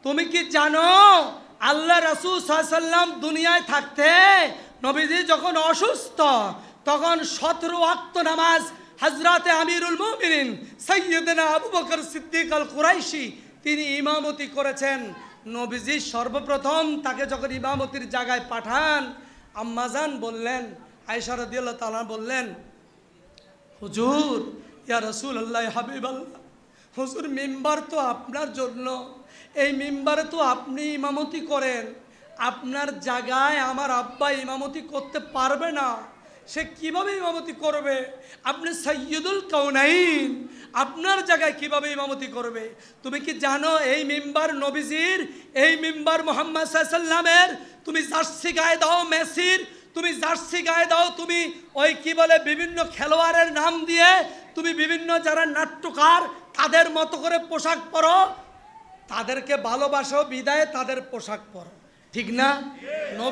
তুমি কি জানো আল্লাহ রাসূল সাল্লাল্লাহু আলাইহি ওয়াসাল্লাম দুনিয়ায় থাকতে নবীজি যখন অসুস্থ তখন 17 ওয়াক্ত নামাজ হযরতে আমিরুল মুমিনিন সাইয়্যিদনা আবু বকর সিদ্দিক আল কুরাইশি তিনি ইমামতি করেছেন। নবীজি সর্বপ্রথম তাকে যখন ইমামতির জায়গায় পাঠান, আম্মাজান বললেন, আয়েশা রাদিয়াল্লাহু তাআলা বললেন, হুজুর ইয়া রাসূলুল্লাহ হাবিবাল্লাহ, হুজুর মিম্বার তো আপনার জন্য, এই মিম্বারে তো আপনি ইমামতি করেন, আপনার জায়গায় আমার আব্বা ইমামতি করতে পারবে না, সে কিভাবে ইমামতি করবে? আপনি সাইয়্যিদুল কাউনাইন, আপনার জায়গায় কিভাবে ইমামতি করবে? তুমি কি জানো এই মিম্বার নবীজির, এই মিম্বার মুহাম্মদ সাল্লাল্লাহু আলাইহি ওয়াসাল্লামের? তুমি জার্সি গায়ে দাও মেসির, তুমি জার্সি গায়ে দাও, তুমি ওই কি বলে বিভিন্ন খেলোয়াড়ের নাম দিয়ে তুমি বিভিন্ন যারা নাট্যকার তাদের মতো করে পোশাক পরো, তাদেরকে ভালোবাসো বিদায় তাদের পোশাক পরো, ঠিক না?